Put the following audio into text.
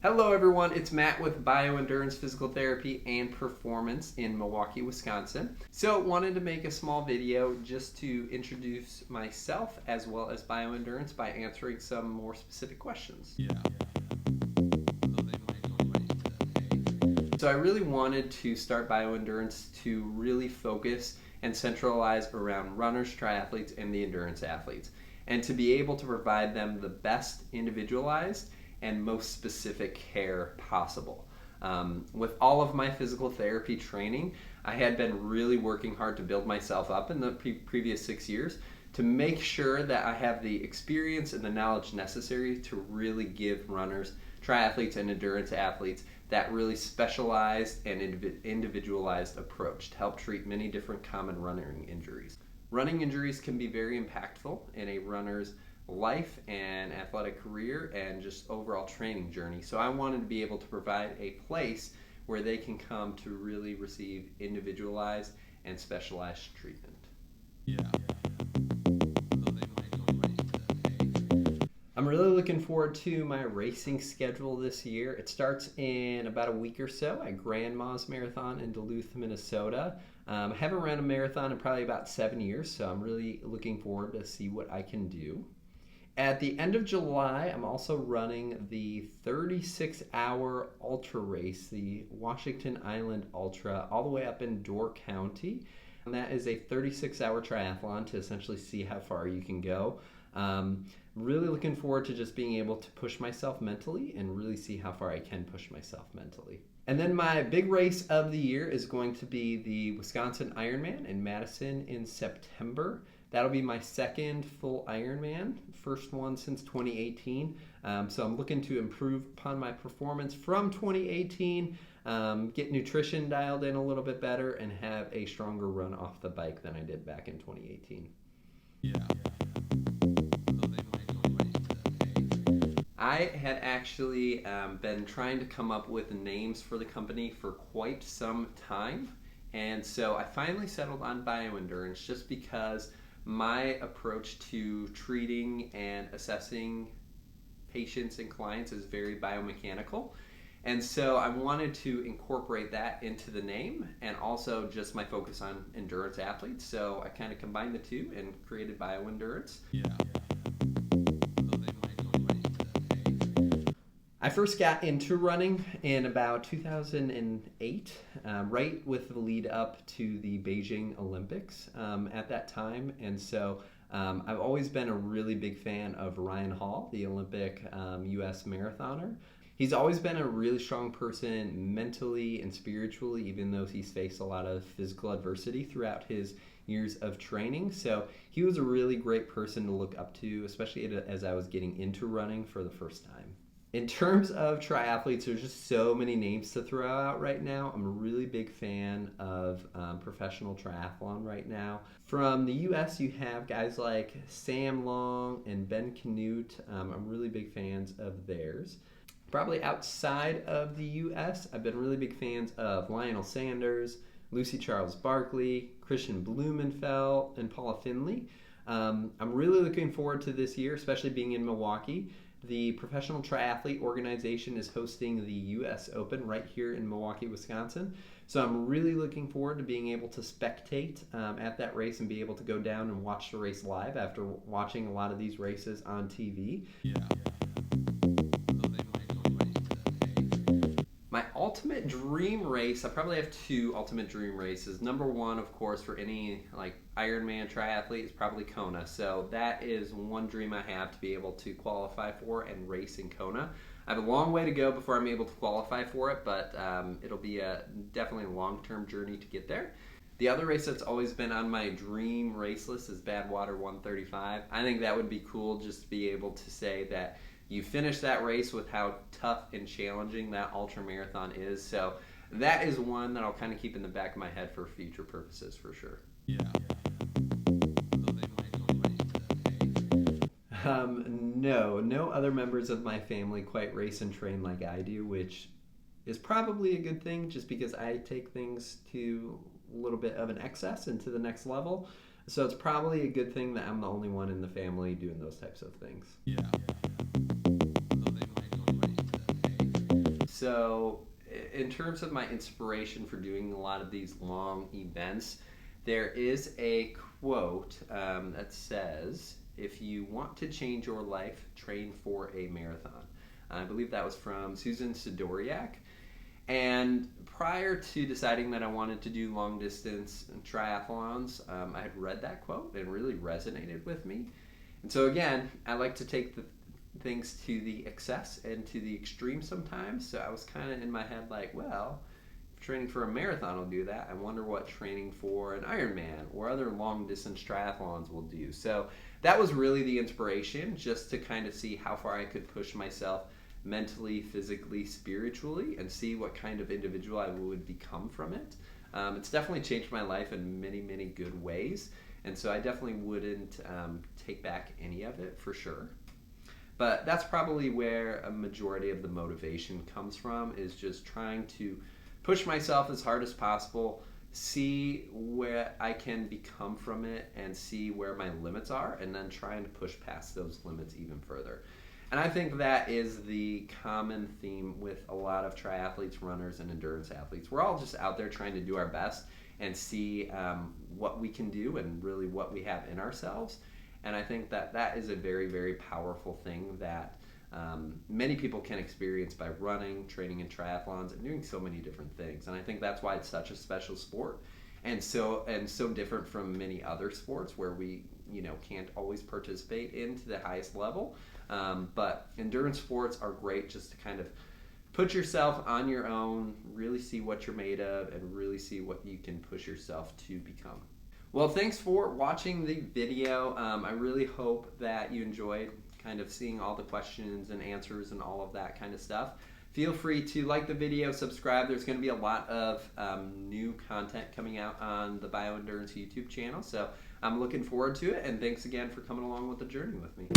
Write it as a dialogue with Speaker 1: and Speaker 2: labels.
Speaker 1: Hello everyone, it's Matt with BioEndurance Physical Therapy and Performance in Milwaukee, Wisconsin. So wanted to make a small video just to introduce myself as well as BioEndurance by answering some more specific questions. So I really wanted to start BioEndurance to really focus and centralize around runners, triathletes, and the endurance athletes, and to be able to provide them the best individualized and most specific care possible. With all of my physical therapy training, I had been really working hard to build myself up in the previous 6 years to make sure that I have the experience and the knowledge necessary to really give runners, triathletes, and endurance athletes that really specialized and individualized approach to help treat many different common running injuries. Running injuries can be very impactful in a runner's life and athletic career and just overall training journey. So I wanted to be able to provide a place where they can come to really receive individualized and specialized treatment. I'm really looking forward to my racing schedule this year. It starts in about a week or so at Grandma's Marathon in Duluth, Minnesota. I haven't run a marathon in probably about 7 years, so I'm really looking forward to see what I can do. At the end of July, I'm also running the 36-hour ultra race, the Washington Island Ultra, all the way up in Door County. And that is a 36-hour triathlon to essentially see how far you can go. Really looking forward to just being able to push myself mentally and really see how far I can push myself mentally. And then my big race of the year is going to be the Wisconsin Ironman in Madison in September. That'll be my second full Ironman, first one since 2018. So I'm looking to improve upon my performance from 2018, get nutrition dialed in a little bit better, and have a stronger run off the bike than I did back in 2018. I had actually been trying to come up with names for the company for quite some time, and so I finally settled on BioEndurance just because my approach to treating and assessing patients and clients is very biomechanical. And so I wanted to incorporate that into the name and also just my focus on endurance athletes. So I kind of combined the two and created BioEndurance. I first got into running in about 2008, right with the lead up to the Beijing Olympics at that time. And so I've always been a really big fan of Ryan Hall, the Olympic U.S. marathoner. He's always been a really strong person mentally and spiritually, even though he's faced a lot of physical adversity throughout his years of training. So he was a really great person to look up to, especially as I was getting into running for the first time. In terms of triathletes, there's just so many names to throw out right now. I'm a really big fan of professional triathlon right now. From the U.S., you have guys like Sam Long and Ben Canute. I'm really big fans of theirs. Probably outside of the U.S., I've been really big fans of Lionel Sanders, Lucy Charles Barkley, Christian Blumenfeld, and Paula Findlay. I'm really looking forward to this year, especially being in Milwaukee. The Professional Triathlete Organization is hosting the U.S. Open right here in Milwaukee, Wisconsin. So I'm really looking forward to being able to spectate at that race and be able to go down and watch the race live after watching a lot of these races on TV. My ultimate dream race, I probably have two ultimate dream races. Number one, of course, for any Ironman triathlete is probably Kona. So that is one dream I have, to be able to qualify for and race in Kona. I have a long way to go before I'm able to qualify for it, but it'll be definitely a long-term journey to get there. The other race that's always been on my dream race list is Badwater 135. I think that would be cool, just to be able to say that you finish that race with how tough and challenging that ultra marathon is. So that is one that I'll kind of keep in the back of my head for future purposes for sure. No other members of my family quite race and train like I do, which is probably a good thing just because I take things to a little bit of an excess and to the next level. So it's probably a good thing that I'm the only one in the family doing those types of things. So in terms of my inspiration for doing a lot of these long events, there is a quote that says, if you want to change your life, train for a marathon. I believe that was from Susan Sidoriak. And prior to deciding that I wanted to do long distance triathlons, I had read that quote and it really resonated with me. And so again, I like to take the things to the excess and to the extreme sometimes. So I was kind of in my head like, well, if training for a marathon will do that, I wonder what training for an Ironman or other long distance triathlons will do. So that was really the inspiration, just to kind of see how far I could push myself mentally, physically, spiritually, and see what kind of individual I would become from it. It's definitely changed my life in many, many good ways. And so I definitely wouldn't take back any of it for sure. But that's probably where a majority of the motivation comes from, is just trying to push myself as hard as possible, see where I can become from it, and see where my limits are, and then trying to push past those limits even further. And I think that is the common theme with a lot of triathletes, runners, and endurance athletes. We're all just out there trying to do our best and see what we can do and really what we have in ourselves. And I think that that is a very, very powerful thing that many people can experience by running, training in triathlons, and doing so many different things. And I think that's why it's such a special sport, and so different from many other sports where we can't always participate into the highest level. But endurance sports are great just to kind of put yourself on your own, really see what you're made of, and really see what you can push yourself to become. Well, thanks for watching the video. I really hope that you enjoyed kind of seeing all the questions and answers and all of that kind of stuff. Feel free to like the video, subscribe. There's going to be a lot of new content coming out on the BioEndurance YouTube channel. So I'm looking forward to it, and thanks again for coming along with the journey with me.